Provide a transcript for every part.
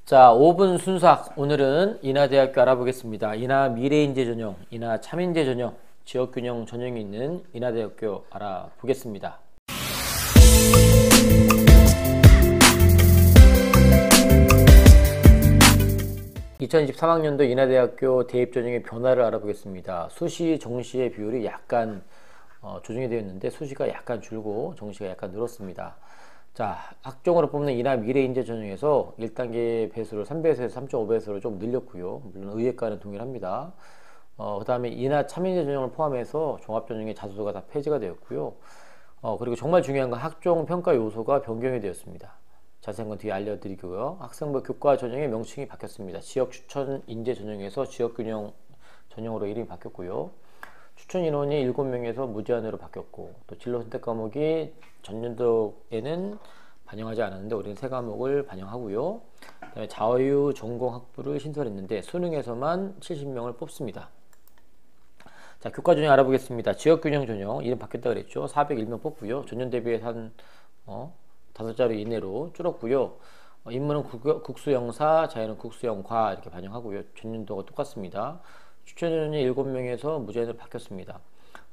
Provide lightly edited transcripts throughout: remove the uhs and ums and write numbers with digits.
자, 5분 순삭. 오늘은 인하대학교 알아보겠습니다. 인하 미래인재 전형, 인하 참인재 전형, 지역균형 전형이 있는 인하대학교 알아보겠습니다. 2023학년도 인하대학교 대입 전형의 변화를 알아보겠습니다. 수시, 정시의 비율이 약간 조정이 되어 있는데 수시가 약간 줄고 정시가 약간 늘었습니다. 자, 학종으로 뽑는 인하 미래인재 전형에서 1단계 배수를 3배수에서 3.5배수로 좀 늘렸고요. 물론 의예과는 동일합니다. 그 다음에 인하 참인재 전형을 포함해서 종합전형의 자소서가 다 폐지가 되었고요. 그리고 정말 중요한 건 학종 평가 요소가 변경이 되었습니다. 자세한 건 뒤에 알려드리고요. 학생부 교과 전형의 명칭이 바뀌었습니다. 지역 추천 인재 전형에서 지역균형 전형으로 이름이 바뀌었고요. 추천 인원이 7명에서 무제한으로 바뀌었고, 또 진로 선택 과목이 전년도에는 반영하지 않았는데 우리는 3과목을 반영하고요. 그다음에 자유 전공 학부를 신설했는데 수능에서만 70명을 뽑습니다. 자, 교과 전형 알아보겠습니다. 지역균형 전형 이름 바뀌었다 그랬죠. 401명 뽑고요. 전년 대비해서 한 5자리 이내로 줄었고요. 인문은 국수영사, 자연은 국수영과 이렇게 반영하고요. 전년도가 똑같습니다. 추천 인원이 7명에서 무제한으로 바뀌었습니다.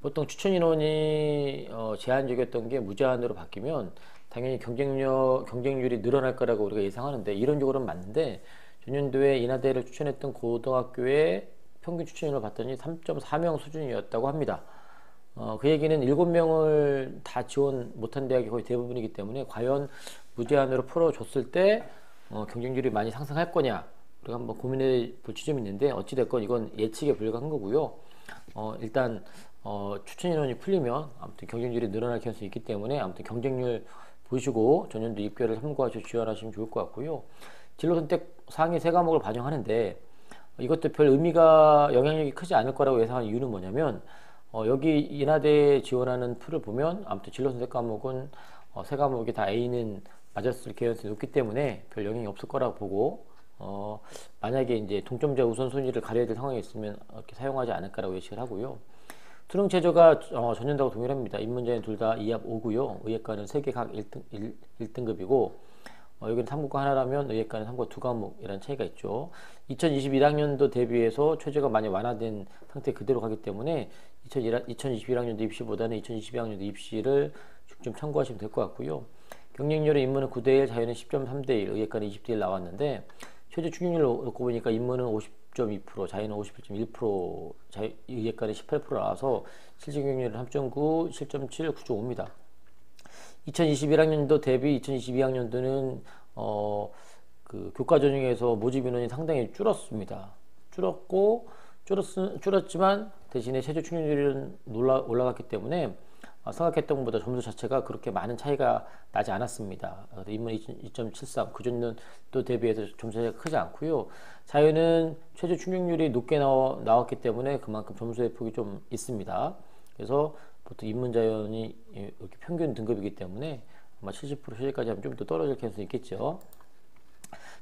보통 추천 인원이 제한적이었던 게 무제한으로 바뀌면 당연히 경쟁률이 늘어날 거라고 우리가 예상하는데 이론적으로는 맞는데 전년도에 인하대를 추천했던 고등학교의 평균 추천 인원을 봤더니 3.4명 수준이었다고 합니다. 그 얘기는 7명을 다 지원 못한 대학이 거의 대부분이기 때문에 과연 무제한으로 풀어줬을 때 경쟁률이 많이 상승할 거냐 우리가 한번 고민해 볼 지점이 있는데 어찌됐건 이건 예측에 불과한 거고요. 일단 추천 인원이 풀리면 아무튼 경쟁률이 늘어날 가능성이 있기 때문에 아무튼 경쟁률 보시고 전년도 입결을 참고하셔서 지원하시면 좋을 것 같고요. 진로 선택 상위 3과목을 반영하는데 이것도 별 의미가 영향력이 크지 않을 거라고 예상하는 이유는 뭐냐면 여기 인하대에 지원하는 풀을 보면 아무튼 진로 선택 과목은 3과목이 다 A는 맞았을 가능성이 높기 때문에 별 영향이 없을 거라고 보고 만약에 이제 동점자 우선순위를 가려야 될 상황이 있으면 이렇게 사용하지 않을까라고 예측을 하고요. 수능 최저가 전년도하고 동일합니다. 인문제는 둘 다 2합 5고요. 의예과는 3개 각 1등급이고 여기는 3국과 하나라면 의예과는 3국 2과목이라는 차이가 있죠. 2021학년도 대비해서 최저가 많이 완화된 상태 그대로 가기 때문에 2021학년도 입시보다는 2022학년도 입시를 좀 참고하시면 될 것 같고요. 경쟁률은 인문은 9대1, 자유는 10.3대1, 의예과는 20대1 나왔는데 최저 충족률을 놓고 보니까 인문은 50.2%, 자유는 51.1%, 의예과는 18% 나와서 실질 경쟁률은 3.9, 7.7, 9.5입니다. 2021학년도 대비 2022학년도는 그 교과 전형에서 모집 인원이 상당히 줄었습니다. 줄었지만 대신에 최저 충족률은 올라갔기 때문에 생각했던 것보다 점수 자체가 그렇게 많은 차이가 나지 않았습니다. 인문 2.73, 그전년도 대비해서 점수 차이가 크지 않고요. 자유는 최저 충족률이 높게 나왔기 때문에 그만큼 점수의 폭이 좀 있습니다. 그래서 보통 인문 자연이 이렇게 평균 등급이기 때문에 아마 70% 최저까지 하면 좀 더 떨어질 가능성이 있겠죠.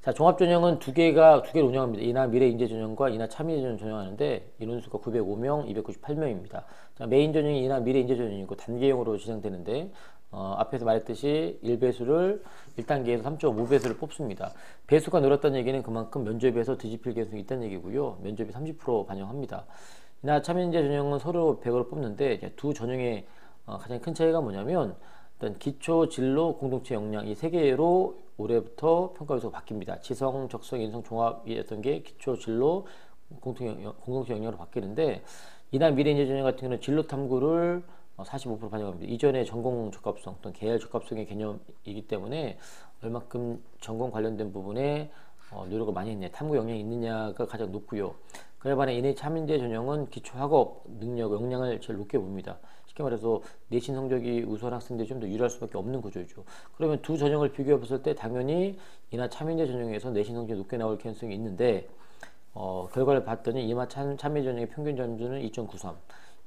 자, 종합전형은 두 개를 운영합니다. 인하 미래인재 전형과 인하 참인재 전형 전형하는데 인원수가 905명, 298명입니다. 자, 메인 전형이 인하 미래인재 전형이고 단계형으로 진행되는데 앞에서 말했듯이 1배수를 1단계에서 3.5배수를 뽑습니다. 배수가 늘었다는 얘기는 그만큼 면접에서 뒤집힐 가능성이 있다는 얘기고요. 면접이 30% 반영합니다. 인하 참인재 전형은 서로 100으로 뽑는데 이제 두 전형의 가장 큰 차이가 뭐냐면 일단 기초, 진로, 공동체 역량 이 3개로 올해부터 평가 요소가 바뀝니다. 지성, 적성, 인성 종합이었던 게 기초, 진로, 공동체 역량으로 바뀌는데 인하 미래인재 전형 같은 경우는 진로 탐구를 45% 반영합니다. 이전에 전공 적합성 또는 계열 적합성의 개념이기 때문에 얼마큼 전공 관련된 부분에 노력을 많이 했냐, 탐구 역량이 있느냐가 가장 높고요. 그에 반해 인하 참인재 전형은 기초 학업 능력, 역량을 제일 높게 봅니다. 쉽게 말해서 내신 성적이 우수한 학생들이 좀 더 유리할 수밖에 없는 구조죠. 그러면 두 전형을 비교해 봤을 때 당연히 인하 참인재 전형에서 내신 성적이 높게 나올 가능성이 있는데 결과를 봤더니 인하 참인재 전형의 평균 점수는 2.93,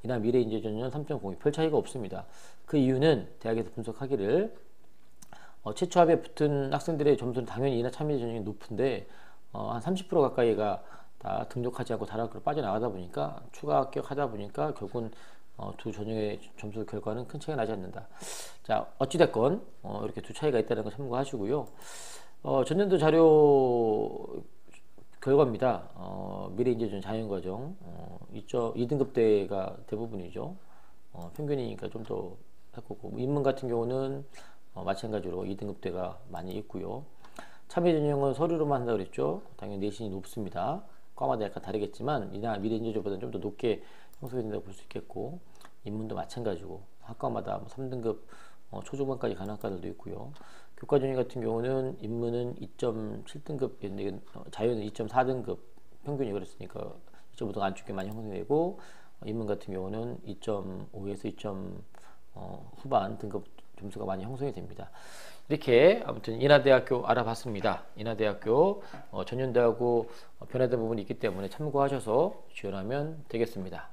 인하 미래인재 전형은 3.02, 별 차이가 없습니다. 그 이유는 대학에서 분석하기를 최초 합에 붙은 학생들의 점수는 당연히 인하 참인재 전형이 높은데 한 30% 가까이가 다 등록하지 않고 다른 학교로 빠져나가다 보니까 추가 합격하다 보니까 결국은 두 전형의 점수 결과는 큰 차이가 나지 않는다. 자, 어찌됐건 이렇게 두 차이가 있다는 걸 참고하시고요. 전년도 자료 결과입니다. 미래인재준 자연과정 2등급대가 대부분이죠. 평균이니까 좀 더 했고, 인문 같은 경우는 마찬가지로 2등급대가 많이 있고요. 참여전형은 서류로만 한다고 그랬죠. 당연히 내신이 높습니다. 과마다 약간 다르겠지만 이나 미래인재조보다는 좀 더 높게 형성이 된다고 볼 수 있겠고, 인문도 마찬가지고 학과마다 3등급 초중반까지 가는 학과들도 있고요. 교과전형 같은 경우는 인문은 2.7등급, 자연은 2.4등급 평균이 그랬으니까 2.5등 안쪽에 많이 형성되고, 인문 같은 경우는 2.5에서 2점 후반 등급 점수가 많이 형성이 됩니다. 이렇게 아무튼 인하대학교 알아봤습니다. 인하대학교 전년대하고 변화된 부분이 있기 때문에 참고하셔서 지원하면 되겠습니다.